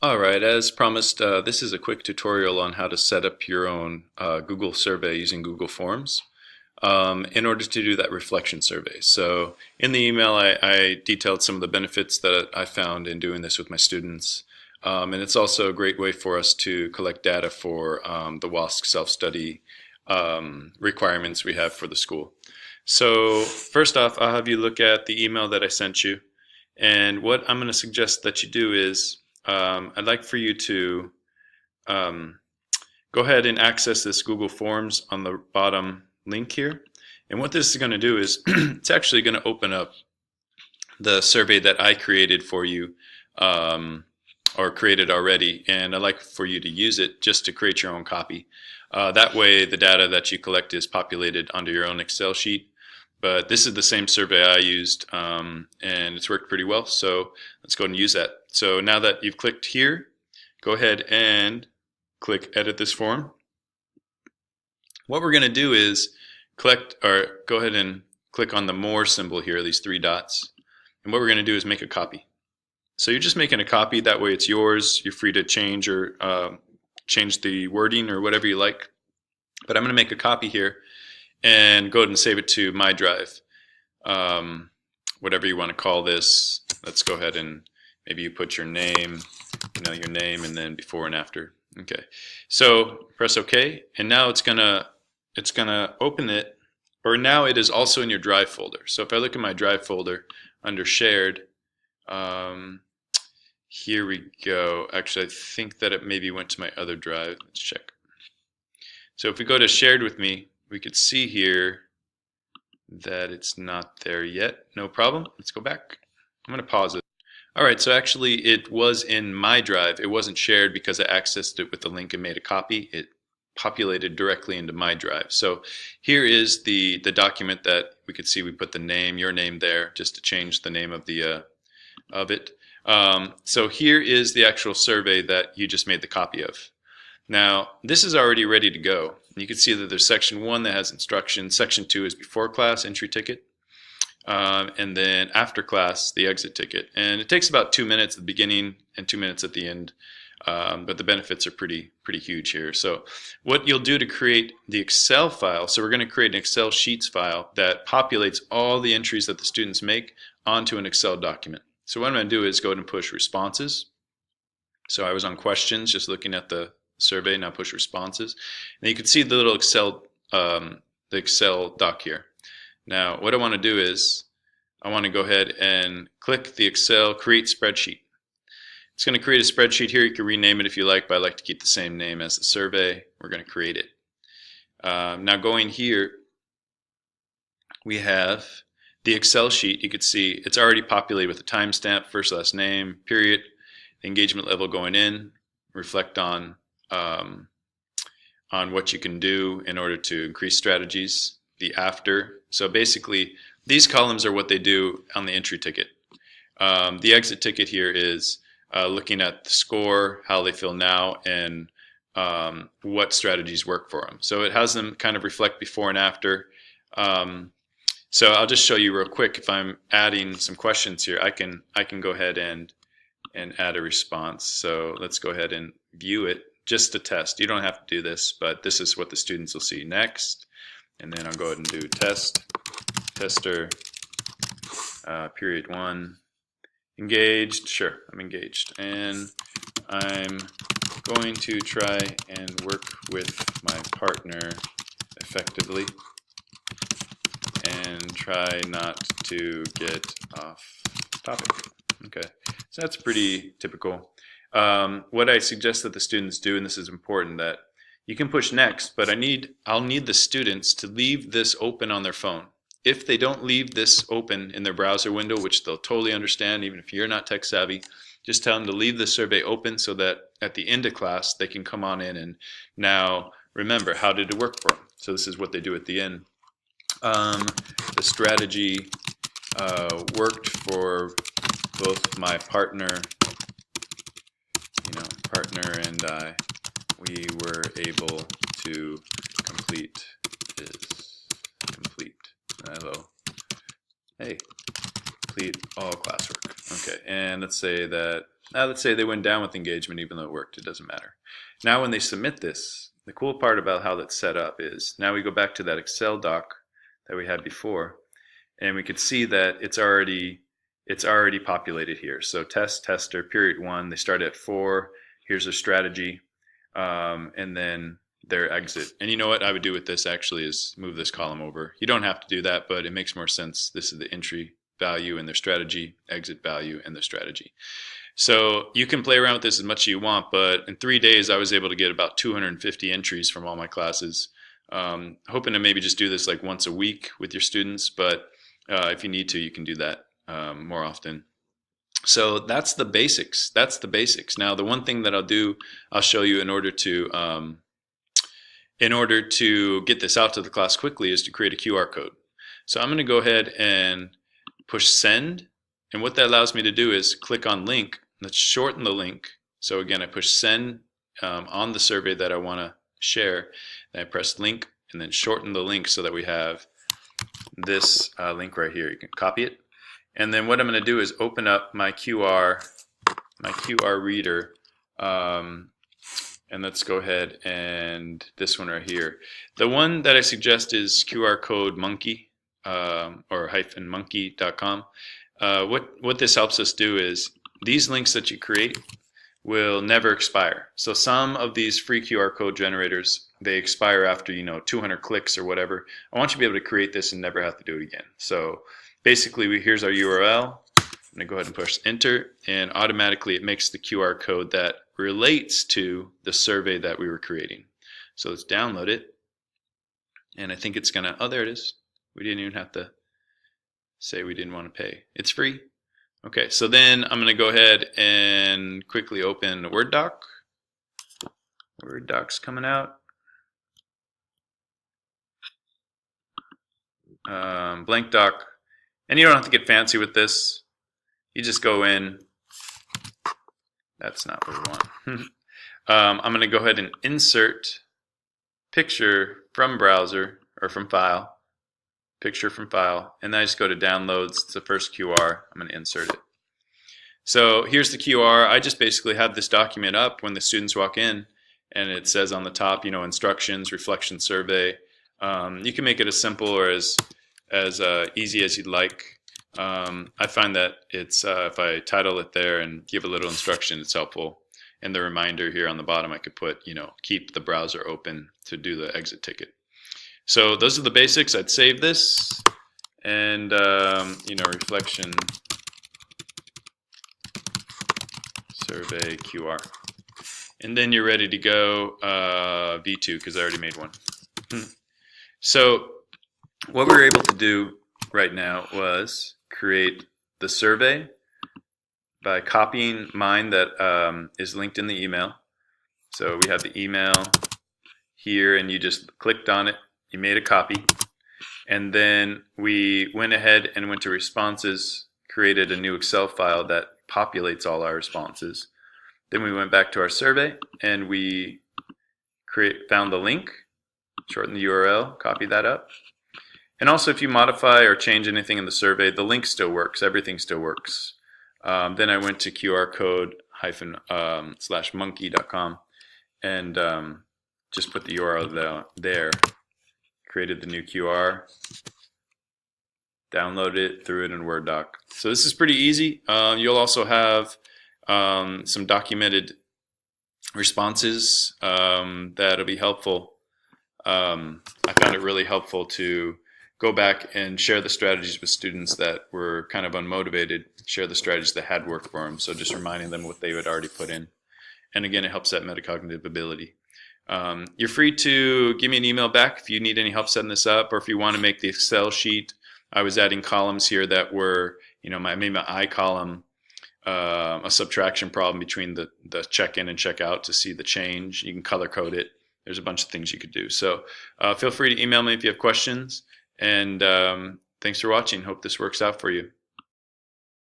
Alright, as promised, this is a quick tutorial on how to set up your own Google survey using Google Forms in order to do that reflection survey. So in the email I detailed some of the benefits that I found in doing this with my students. And it's also a great way for us to collect data for the WASC self-study requirements we have for the school. So first off, I'll have you look at the email that I sent you. And what I'm going to suggest that you do is I'd like for you to um, go ahead and access this Google Forms on the bottom link here. And what this is going to do is it's actually going to open up the survey that I created for you or created already. And I'd like for you to use it just to create your own copy. That way the data that you collect is populated onto your own Excel sheet. But this is the same survey I used, and it's worked pretty well, so let's go ahead and use that. So now that you've clicked here, go ahead and click Edit this form. What we're going to do is go ahead and click on the More symbol here, these three dots, and what we're going to do is make a copy. So you're just making a copy, that way it's yours. You're free to change or change the wording or whatever you like. But I'm going to make a copy here and go ahead and save it to my drive, whatever you want to call this. Let's go ahead and maybe you put your name, your name, and then before and after. Okay, so press OK, and now it's gonna open it, or now it is also in your drive folder. So if I look at my drive folder under shared, here we go. Actually, I think that it maybe went to my other drive. Let's check. So if we go to shared with me, we could see here that it's not there yet. No problem. Let's go back. I'm going to pause it. Alright, so actually it was in my drive. It wasn't shared because I accessed it with the link and made a copy. It populated directly into my drive. So here is the document that we could see. We put the name, your name there, just to change the name of the of it. So here is the actual survey that you just made the copy of. Now, this is already ready to go. You can see that there's section 1 that has instructions. Section 2 is before class entry ticket. And then after class, the exit ticket. And it takes about 2 minutes at the beginning and 2 minutes at the end. But the benefits are pretty huge here. So what you'll do to create the Excel file, so we're going to create an Excel Sheets file that populates all the entries that the students make onto an Excel document. So what I'm going to do is go ahead and push responses. So I was on questions, just looking at the survey, now push responses. And you can see the little Excel doc here. Now what I want to do is I want to go ahead and click the Excel create spreadsheet. It's going to create a spreadsheet here. You can rename it if you like, but I like to keep the same name as the survey. We're going to create it. Now going here, we have the Excel sheet. You can see it's already populated with a timestamp, first, last name, period, the engagement level going in, reflect on what you can do in order to increase strategies, the after. So basically, these columns are what they do on the entry ticket. The exit ticket here is looking at the score, how they feel now, and what strategies work for them. So it has them kind of reflect before and after. So I'll just show you real quick. If I'm adding some questions here, I can go ahead and add a response. So let's go ahead and view it. Just to test. You don't have to do this, but this is what the students will see next. And then I'll go ahead and do tester, period 1, engaged. Sure, I'm engaged. And I'm going to try and work with my partner effectively and try not to get off topic. Okay, so that's pretty typical. What I suggest that the students do, and this is important, that you can push next, but I'll need the students to leave this open on their phone. If they don't leave this open in their browser window, which they'll totally understand even if you're not tech savvy, just tell them to leave the survey open so that at the end of class they can come on in and now remember, how did it work for them? So this is what they do at the end. The strategy worked for both my partner and I. We were able to complete all classwork. Okay, and let's say that let's say they went down with engagement even though it worked. It doesn't matter. Now when they submit this, the cool part about how that's set up is now we go back to that Excel doc that we had before, and we could see that it's already populated here. So tester, period 1, they start at 4. Here's their strategy, and then their exit. And you know what I would do with this actually is move this column over. You don't have to do that, but it makes more sense. This is the entry value and their strategy, exit value and their strategy. So you can play around with this as much as you want, but in 3 days I was able to get about 250 entries from all my classes. Hoping to maybe just do this like once a week with your students, but if you need to, you can do that more often. So that's the basics. That's the basics. Now the one thing that I'll show you in order to get this out to the class quickly is to create a QR code. So I'm going to go ahead and push send, and what that allows me to do is click on link. Let's shorten the link. So again, I push send on the survey that I want to share, and I press link and then shorten the link so that we have this link right here. You can copy it, and then what I'm going to do is open up my QR reader, and let's go ahead and this one right here. The one that I suggest is QR code monkey or -monkey.com. What this helps us do is these links that you create will never expire. So some of these free QR code generators, they expire after 200 clicks or whatever. I want you to be able to create this and never have to do it again. So basically here's our URL. I'm going to go ahead and push enter, and automatically it makes the QR code that relates to the survey that we were creating. So let's download it, and I think it's gonna, oh, there it is. We didn't even have to say we didn't want to pay. It's free. Okay, so then I'm gonna go ahead and quickly open a Word doc. Word doc's coming out. Blank doc, and you don't have to get fancy with this. You just go in. That's not what we want. I'm going to go ahead and insert picture from browser or from file, picture from file, and then I just go to downloads. It's the first QR. I'm going to insert it. So here's the QR. I just basically have this document up when the students walk in, and it says on the top, instructions, reflection survey. You can make it as simple or as easy as you'd like. I find that it's if I title it there and give a little instruction, it's helpful. And the reminder here on the bottom, I could put, keep the browser open to do the exit ticket. So those are the basics. I'd save this and, reflection survey QR. And then you're ready to go V2 because I already made one. So what we were able to do right now was create the survey by copying mine that is linked in the email. So we have the email here, and you just clicked on it, you made a copy, and then we went ahead and went to responses, created a new Excel file that populates all our responses. Then we went back to our survey and we found the link, shortened the URL, copied that up. And also, if you modify or change anything in the survey, the link still works. Everything still works. Then I went to QR code -monkey.com and just put the URL there. Created the new QR, downloaded it, threw it in Word doc. So this is pretty easy. You'll also have some documented responses that'll be helpful. I found it really helpful to go back and share the strategies with students that were kind of unmotivated, share the strategies that had worked for them. So just reminding them what they had already put in. And again, it helps that metacognitive ability. You're free to give me an email back if you need any help setting this up, or if you want to make the Excel sheet. I was adding columns here that were, I made my I column a subtraction problem between the check-in and check-out to see the change. You can color code it. There's a bunch of things you could do. So feel free to email me if you have questions. And thanks for watching. Hope this works out for you.